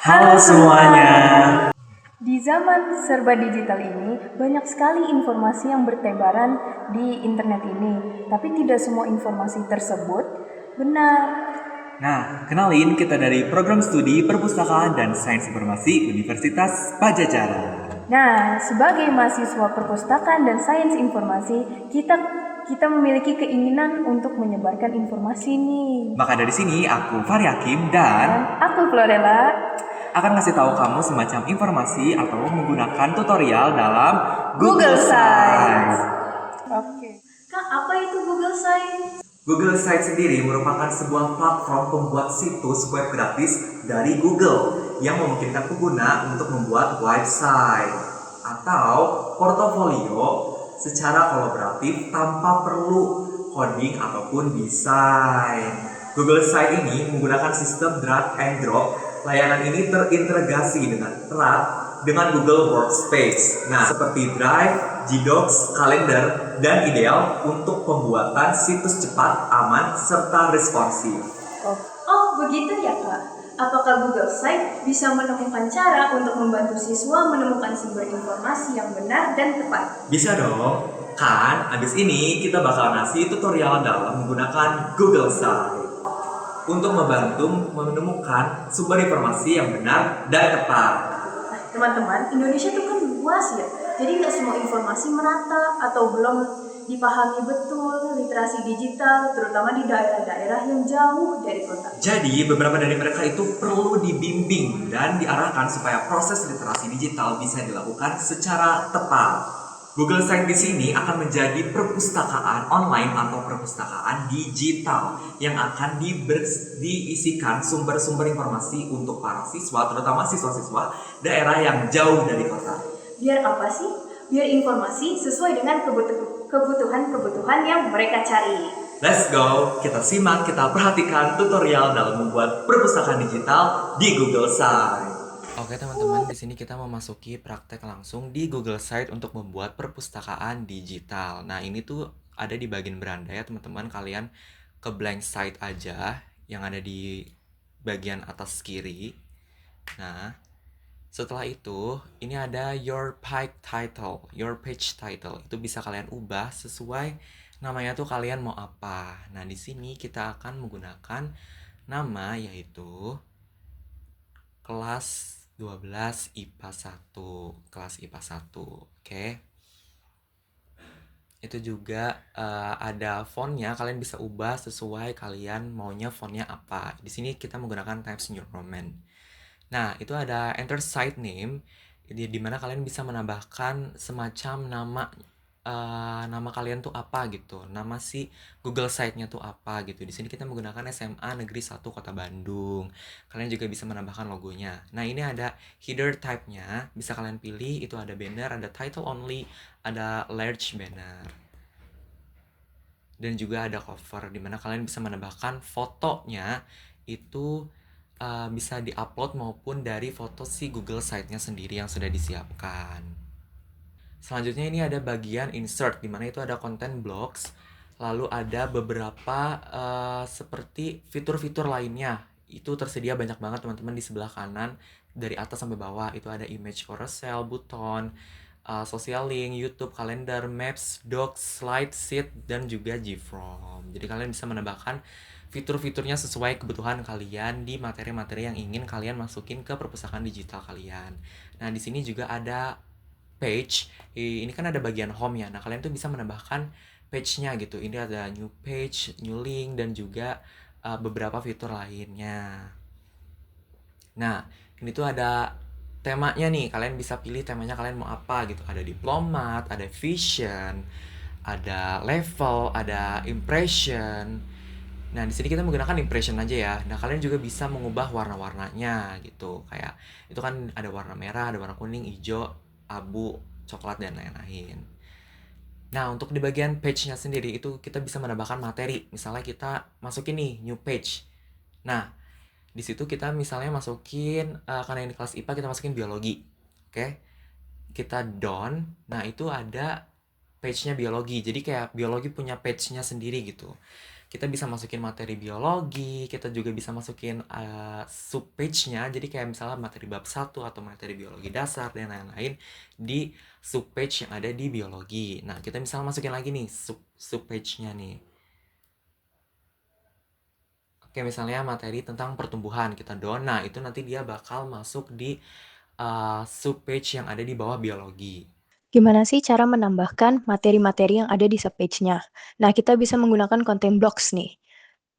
Halo semuanya. Di zaman serba digital ini, banyak sekali informasi yang bertebaran di internet ini, tapi tidak semua informasi tersebut benar. Nah, kenalin kita dari program studi Perpustakaan dan Sains Informasi Universitas Pajajaran. Nah, sebagai mahasiswa perpustakaan dan sains informasi, kita memiliki keinginan untuk menyebarkan informasi nih. Maka dari sini aku Fahri Hakim dan Aku Florella. akan ngasih tahu kamu semacam informasi atau menggunakan tutorial dalam Google Google Sites. Sites. Oke. Kak, apa itu Google Sites? Google Sites sendiri merupakan sebuah platform pembuat situs web gratis dari Google yang memungkinkan pengguna untuk membuat website atau portofolio secara kolaboratif tanpa perlu coding ataupun desain. Google Site ini menggunakan sistem drag and drop. Layanan ini terintegrasi dengan erat dengan Google Workspace. Nah, seperti Drive, Gdocs, Calendar, dan ideal untuk pembuatan situs cepat, aman, serta responsif. Oh, begitu ya Kak. Apakah Google Site bisa menemukan cara untuk membantu siswa menemukan sumber informasi yang benar dan tepat? Bisa dong, kan abis ini kita bakal ngasih tutorial dalam menggunakan Google Site untuk membantu menemukan sumber informasi yang benar dan tepat. Nah, teman-teman, Indonesia tuh kan luas ya. Jadi nggak semua informasi merata atau belum dipahami betul literasi digital, terutama di daerah-daerah yang jauh dari kota. Jadi, beberapa dari mereka itu perlu dibimbing dan diarahkan supaya proses literasi digital bisa dilakukan secara tepat. Google Site di sini akan menjadi perpustakaan online atau perpustakaan digital yang akan diisikan sumber-sumber informasi untuk para siswa, terutama siswa-siswa daerah yang jauh dari kota. Biar apa sih? Biar informasi sesuai dengan kebutuhan-kebutuhan yang mereka cari. Let's go, kita simak, kita perhatikan tutorial dalam membuat perpustakaan digital di Google Site. Oke teman-teman, di sini kita memasuki praktek langsung di Google Site untuk membuat perpustakaan digital. Nah, ini tuh ada di bagian beranda ya teman-teman. Kalian ke blank site aja yang ada di bagian atas kiri. Nah, setelah itu, ini ada your page title. Itu bisa kalian ubah sesuai namanya tuh kalian mau apa. Nah, di sini kita akan menggunakan nama yaitu kelas 12 IPA 1, kelas IPA 1. Oke. Itu juga ada fontnya, kalian bisa ubah sesuai kalian maunya fontnya apa. Di sini kita menggunakan Times New Roman. Nah, itu ada enter site name di mana kalian bisa menambahkan semacam nama kalian tuh apa gitu. Nama si Google Site-nya tuh apa gitu. Di sini kita menggunakan SMA Negeri 1 Kota Bandung. Kalian juga bisa menambahkan logonya. Nah, ini ada header type-nya, bisa kalian pilih. Itu ada banner, ada title only, ada large banner. Dan juga ada cover di mana kalian bisa menambahkan fotonya itu bisa diupload maupun dari foto si Google Site-nya sendiri yang sudah disiapkan. Selanjutnya ini ada bagian insert, di mana itu ada content blocks, lalu ada beberapa seperti fitur-fitur lainnya. Itu tersedia banyak banget teman-teman di sebelah kanan, dari atas sampai bawah. Itu ada image carousel, button, social link, YouTube, kalender, maps, docs, slide, sheet, dan juga GFrom. Jadi kalian bisa menambahkan fitur-fiturnya sesuai kebutuhan kalian di materi-materi yang ingin kalian masukin ke perpustakaan digital kalian. Nah, di sini juga ada page. Ini kan ada bagian home ya. Nah, kalian tuh bisa menambahkan page-nya gitu. Ini ada new page, new link, dan juga beberapa fitur lainnya. Nah, ini tuh ada temanya nih. Kalian bisa pilih temanya kalian mau apa gitu. Ada diplomat, ada vision, ada level, ada impression. Nah, di sini kita menggunakan impression aja ya. Nah, kalian juga bisa mengubah warna-warnanya gitu. Kayak itu kan ada warna merah, ada warna kuning, hijau, abu, coklat, dan lain-lain. Nah, untuk di bagian page-nya sendiri itu kita bisa menambahkan materi. Misalnya kita masukin nih new page. Nah, di situ kita misalnya masukin karena ini kelas IPA kita masukin biologi. Oke. Kita down. Nah, itu ada page-nya biologi. Jadi kayak biologi punya page-nya sendiri gitu. Kita bisa masukin materi biologi, kita juga bisa masukin subpage-nya. Jadi kayak misalnya materi bab 1 atau materi biologi dasar dan lain-lain di subpage yang ada di biologi. Nah, kita misalnya masukin lagi nih subpage-nya nih. Oke, misalnya materi tentang pertumbuhan kita down. Nah, itu nanti dia bakal masuk di subpage yang ada di bawah biologi. Gimana sih cara menambahkan materi-materi yang ada di subpage-nya? Nah, kita bisa menggunakan content blocks nih.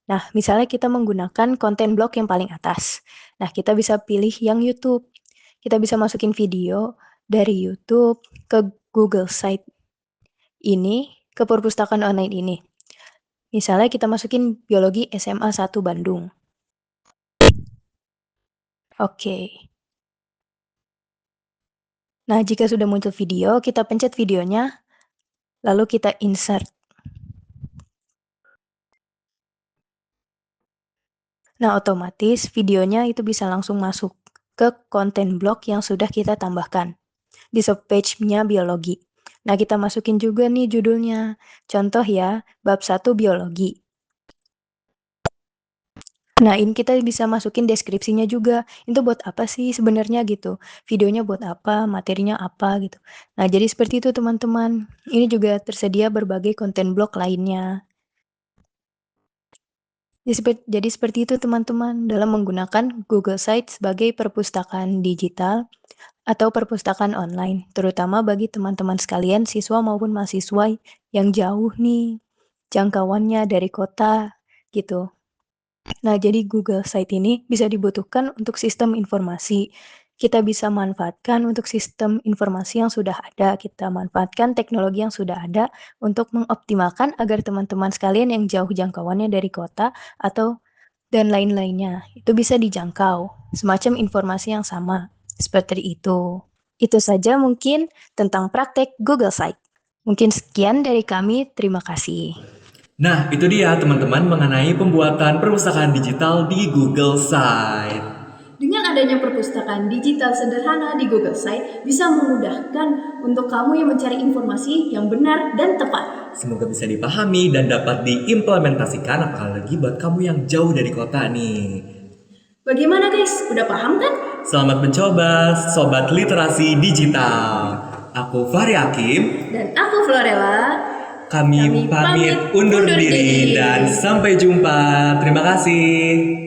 Nah, misalnya kita menggunakan content block yang paling atas. Nah, kita bisa pilih yang YouTube. Kita bisa masukin video dari YouTube ke Google Site ini, ke perpustakaan online ini. Misalnya kita masukin biologi SMA 1 Bandung. Oke. Nah, jika sudah muncul video, kita pencet videonya, lalu kita insert. Nah, otomatis videonya itu bisa langsung masuk ke content block yang sudah kita tambahkan di subpage-nya biologi. Nah, kita masukin juga nih judulnya. Contoh ya, bab 1 biologi. Nah, ini kita bisa masukin deskripsinya juga. Itu buat apa sih sebenarnya gitu. Videonya buat apa, materinya apa gitu. Nah, jadi seperti itu teman-teman. Ini juga tersedia berbagai content block lainnya. Jadi seperti itu teman-teman dalam menggunakan Google Sites sebagai perpustakaan digital atau perpustakaan online, terutama bagi teman-teman sekalian siswa maupun mahasiswa yang jauh nih jangkauannya dari kota gitu. Nah, jadi Google Site ini bisa dibutuhkan untuk sistem informasi. Kita bisa manfaatkan untuk sistem informasi yang sudah ada. Kita manfaatkan teknologi yang sudah ada untuk mengoptimalkan agar teman-teman sekalian yang jauh jangkauannya dari kota atau dan lain-lainnya itu bisa dijangkau. Semacam informasi yang sama. Seperti itu. Itu saja mungkin tentang praktek Google Site. Mungkin sekian dari kami. Terima kasih. Nah, itu dia teman-teman mengenai pembuatan perpustakaan digital di Google Site. Dengan adanya perpustakaan digital sederhana di Google Site bisa memudahkan untuk kamu yang mencari informasi yang benar dan tepat. Semoga bisa dipahami dan dapat diimplementasikan apalagi buat kamu yang jauh dari kota nih. Bagaimana guys? Udah paham kan? Selamat mencoba Sobat Literasi Digital. Aku Fahri Hakim. Dan aku Florella. Kami pamit undur diri dan sampai jumpa. Terima kasih.